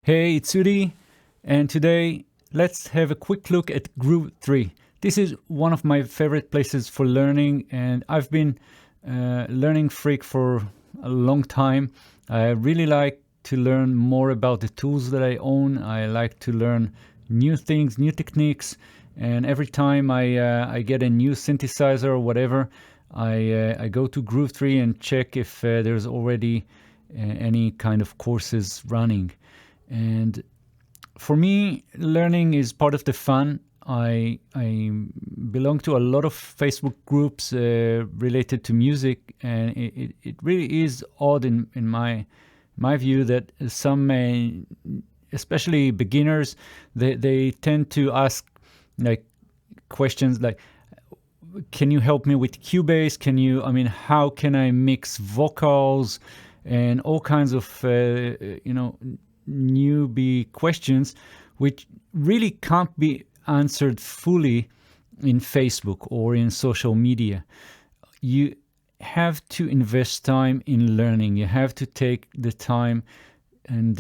Hey, it's Udi, and today let's have a quick look at Groove3. This is one of my favorite places for learning, and I've been learning freak for a long time. I really like to learn more about the tools that I own. I like to learn new things, new techniques, and every time I get a new synthesizer or whatever, I go to Groove3 and check if there's already any kind of courses running. And for me, learning is part of the fun. I belong to a lot of Facebook groups related to music, and it really is odd in my view that some, especially beginners, they tend to ask like questions like, "Can you help me with Cubase? How can I mix vocals?" and all kinds of newbie questions, which really can't be answered fully in Facebook or in social media. You have to invest time in learning. You have to take the time and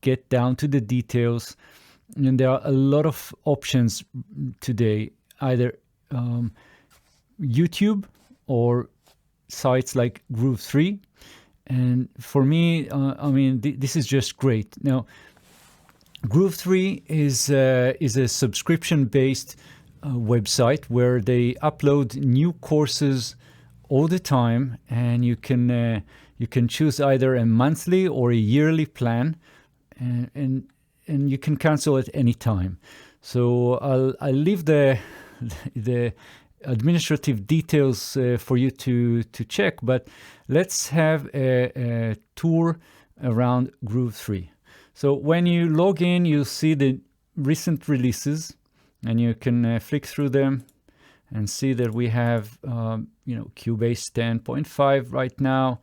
get down to the details. And there are a lot of options today, either YouTube or sites like Groove3. And for me, this is just great. Now, Groove3 is a subscription-based website where they upload new courses all the time, and you can choose either a monthly or a yearly plan, and you can cancel at any time. So I'll leave the administrative details for you to check, but let's have a tour around Groove3. So when you log in, you'll see the recent releases, and you can flick through them and see that we have Cubase 10.5 right now,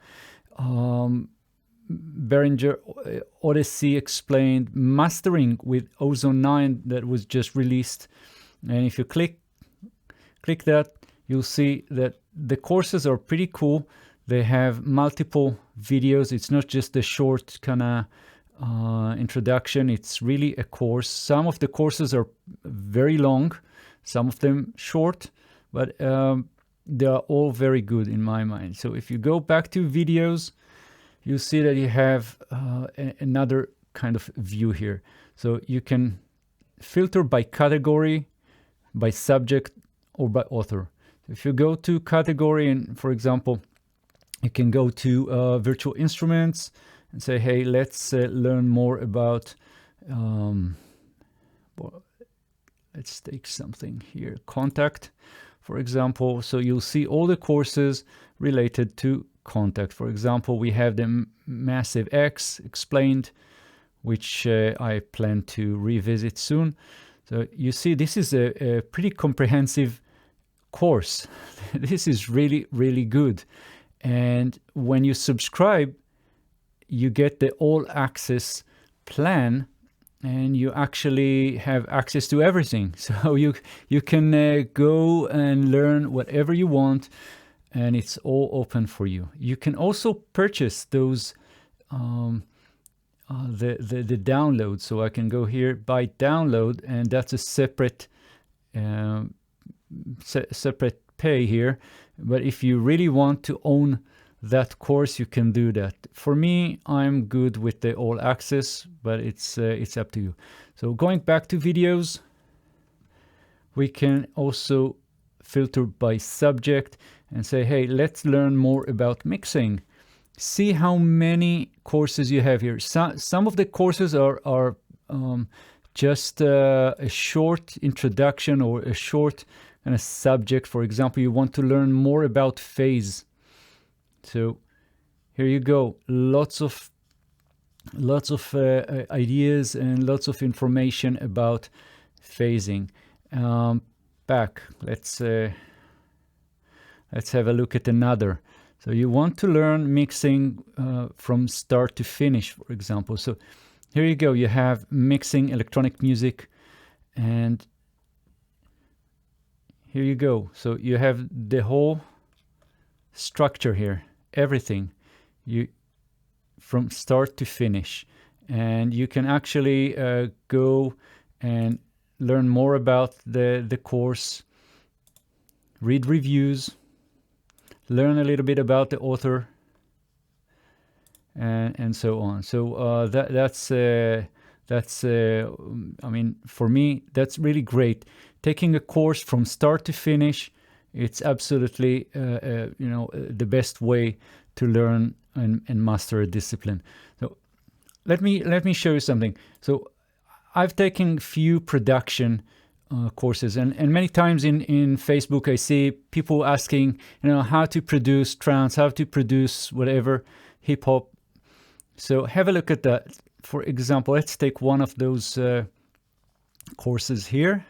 Behringer Odyssey Explained, Mastering with Ozone 9 that was just released. And if you click that, you'll see that the courses are pretty cool. They have multiple videos. It's not just a short kind of introduction. It's really a course. Some of the courses are very long, some of them short, but they are all very good in my mind. So if you go back to videos, you see that you have another kind of view here. So you can filter by category, by subject, or by author. If you go to category, and for example, you can go to virtual instruments and say, hey, let's learn more about, let's take something here, Contact, for example. So you'll see all the courses related to Contact. For example, we have the Massive X Explained, which I plan to revisit soon. So you see, this is a pretty comprehensive course. This is really, really good. And when you subscribe, you get the all access plan, and you actually have access to everything. So you can go and learn whatever you want, and it's all open for you. You can also purchase those the download. So I can go here, buy download, and that's a separate separate pay here. But if you really want to own that course, you can do that. For me, I'm good with the all access, but it's up to you. So going back to videos, we can also filter by subject and say, hey, let's learn more about mixing. See how many courses you have here. Some of the courses are just a short introduction or a short kind of subject. For example, you want to learn more about phase. So here you go. Lots of ideas and lots of information about phasing. Back. Let's have a look at another. So you want to learn mixing from start to finish, for example. So here you go. You have mixing electronic music, and here you go. So you have the whole structure here, everything, you from start to finish. and you can actually go and learn more about the course, read reviews, learn a little bit about the author, and so on. So that's I mean, for me, that's really great. Taking a course from start to finish, it's absolutely the best way to learn and master a discipline. So let me show you something. So I've taken few production courses, and many times in Facebook I see people asking, how to produce trance, how to produce whatever, hip hop. So have a look at that. For example, let's take one of those courses here.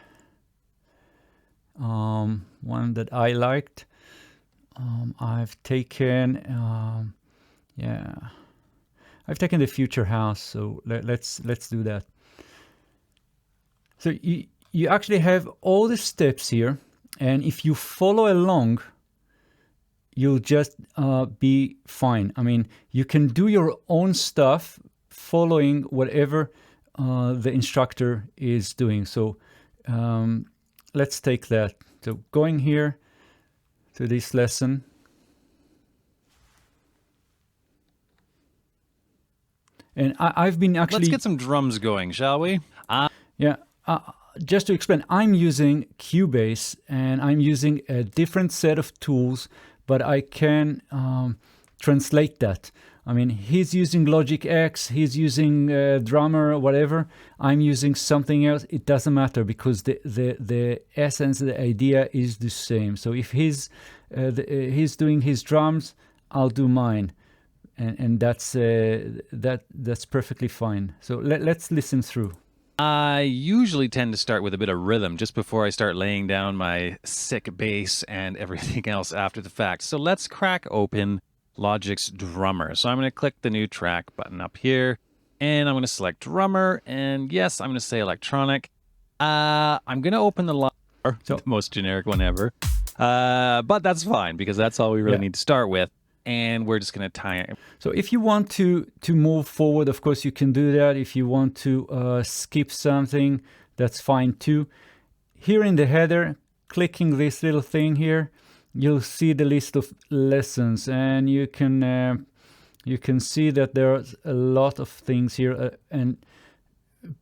One that I liked. I've taken, I've taken the Future House. So let's do that. So you actually have all the steps here, and if you follow along, you'll just be fine. I mean, you can do your own stuff following whatever the instructor is doing. So let's take that. So going here to this lesson. And I've been actually... Let's get some drums going, shall we? Yeah. Just to explain, I'm using Cubase, and I'm using a different set of tools, but I can translate that. I mean, he's using Logic X, he's using Drummer, whatever. I'm using something else. It doesn't matter, because the essence, the idea is the same. So if he's doing his drums, I'll do mine, and that's perfectly fine. So let's listen through. I usually tend to start with a bit of rhythm just before I start laying down my sick bass and everything else after the fact. So let's crack open Logic's Drummer. So I'm going to click the new track button up here, and I'm going to select Drummer, and yes, I'm going to say electronic. I'm going to open the the most generic one ever, but that's fine, because that's all we really need to start with. And we're just going to tie it. So if you want to move forward, of course, you can do that. If you want to skip something, that's fine too. Here in the header, clicking this little thing here, you'll see the list of lessons, and you can see that there's a lot of things here. And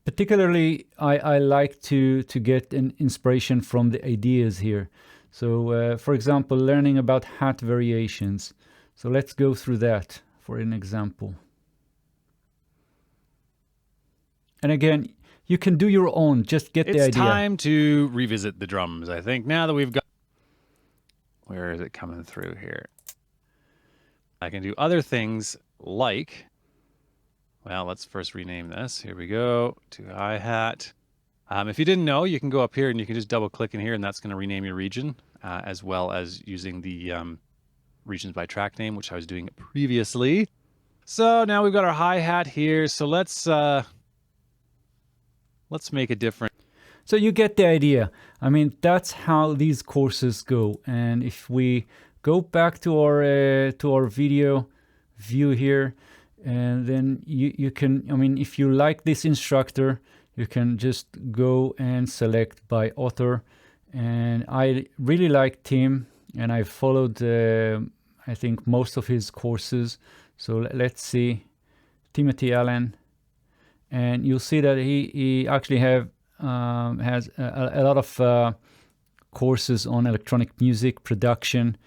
particularly, I like to get an inspiration from the ideas here. So, for example, learning about hat variations. So let's go through that for an example. And again, you can do your own, just get the idea. It's time to revisit the drums, I think, now that we've got... Where is it coming through here? I can do other things like... Well, let's first rename this. Here we go, to hi-hat. If you didn't know, you can go up here and you can just double-click in here, and that's going to rename your region, as well as using the... regions by track name, which I was doing previously. So now we've got our hi-hat here. So let's make a different... So you get the idea. I mean, that's how these courses go. And if we go back to our video view here, and then you can, I mean, if you like this instructor, you can just go and select by author. And I really like Tim, and I followed, I think, most of his courses. So let's see, Timothy Allen, and you'll see that he actually has a lot of courses on electronic music production,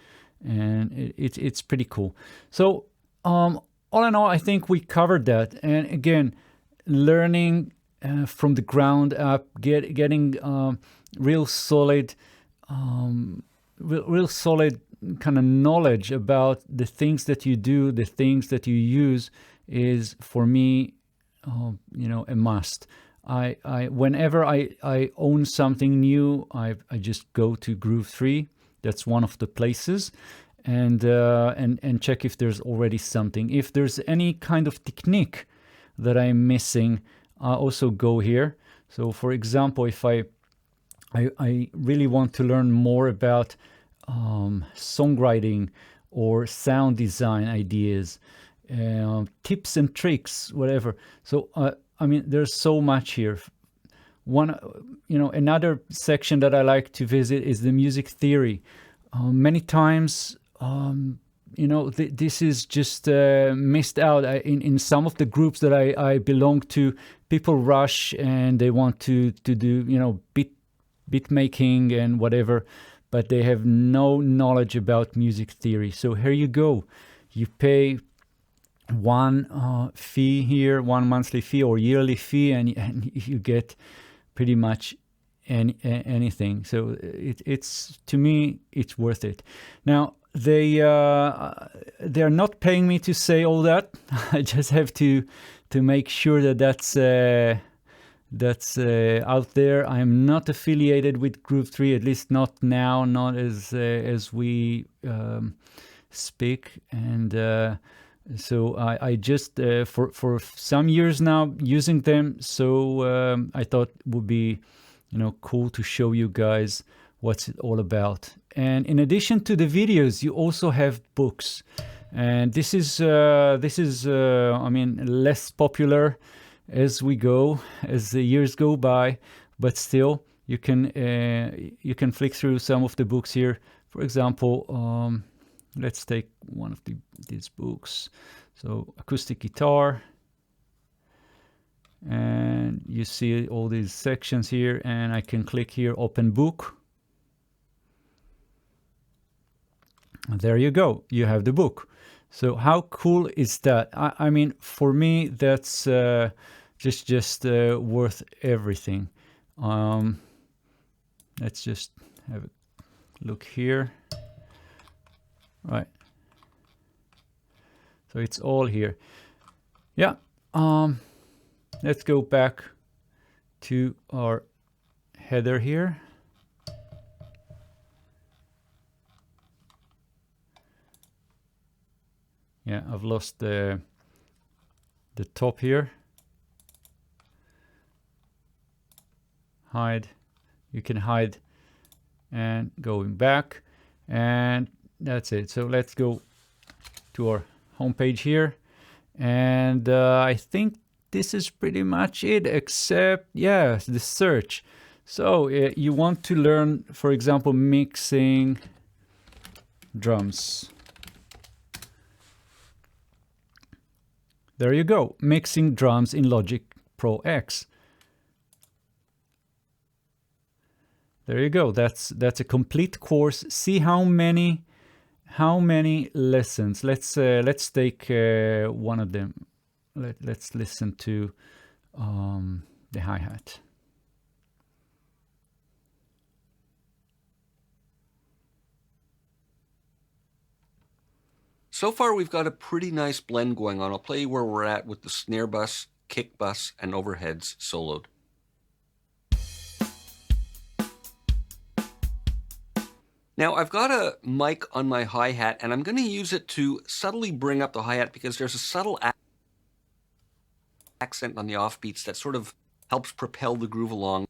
and it's pretty cool. So all in all, I think we covered that. And again, learning from the ground up, getting real solid kind of knowledge about the things that you do, the things that you use, is for me, a must. Whenever I own something new, I just go to Groove3. That's one of the places, and check if there's already something. If there's any kind of technique that I'm missing, I also go here. So, for example, if I really want to learn more about songwriting or sound design ideas, tips and tricks, whatever. So I mean, there's so much here. One, another section that I like to visit is the music theory. Many times, this is just missed out. In some of the groups that I belong to, people rush and they want to do beat making and whatever, but they have no knowledge about music theory. So here you go. You pay one fee here, one monthly fee or yearly fee, and you get pretty much anything. So it's to me, it's worth it. Now they're not paying me to say all that. I just have to make sure that that's out there. I am not affiliated with Groove3, at least not now, not as we speak. And so I just for some years now using them. So I thought it would be cool to show you guys what's it all about. And in addition to the videos, you also have books. And this is I mean, less popular as we go, as the years go by, but still you can flick through some of the books here. For example, let's take one of these books. So acoustic guitar, and you see all these sections here, and I can click here, open book. And there you go, you have the book. So how cool is that? I mean, for me, that's just worth everything. Let's just have a look here. Right. So it's all here. Yeah. Let's go back to our header here. Yeah, I've lost the top here. Hide. You can hide, and going back, and that's it. So let's go to our homepage here, and I think this is pretty much it, except the search. So you want to learn, for example, mixing drums. There you go, mixing drums in Logic Pro X. There you go. That's a complete course. See how many lessons. Let's take one of them. Let's listen to the hi-hat. So far, we've got a pretty nice blend going on. I'll play you where we're at with the snare bus, kick bus, and overheads soloed. Now, I've got a mic on my hi-hat, and I'm going to use it to subtly bring up the hi-hat because there's a subtle accent on the offbeats that sort of helps propel the groove along.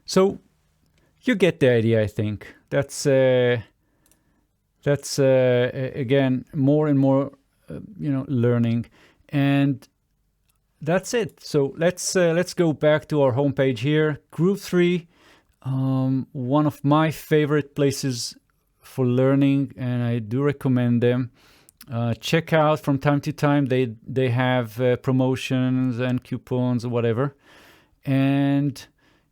So you get the idea, I think. That's again, more and more, learning, and that's it. So let's go back to our homepage here. Groove3, one of my favorite places for learning, and I do recommend them. Check out from time to time. They have promotions and coupons or whatever. And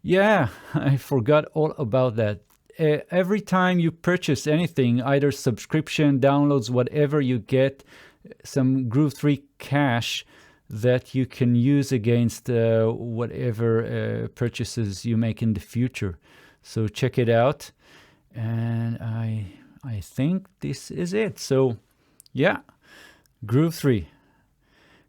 yeah, I forgot all about that. Every time you purchase anything, either subscription, downloads, whatever, you get some Groove3 cash that you can use against whatever purchases you make in the future. So check it out. And I think this is it. So yeah, Groove3.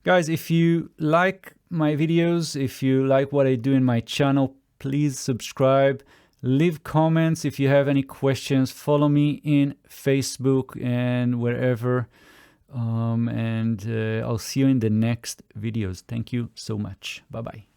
Guys, if you like my videos, if you like what I do in my channel, please subscribe. Leave comments if you have any questions. Follow me in Facebook and wherever. And I'll see you in the next videos. Thank you so much. Bye-bye.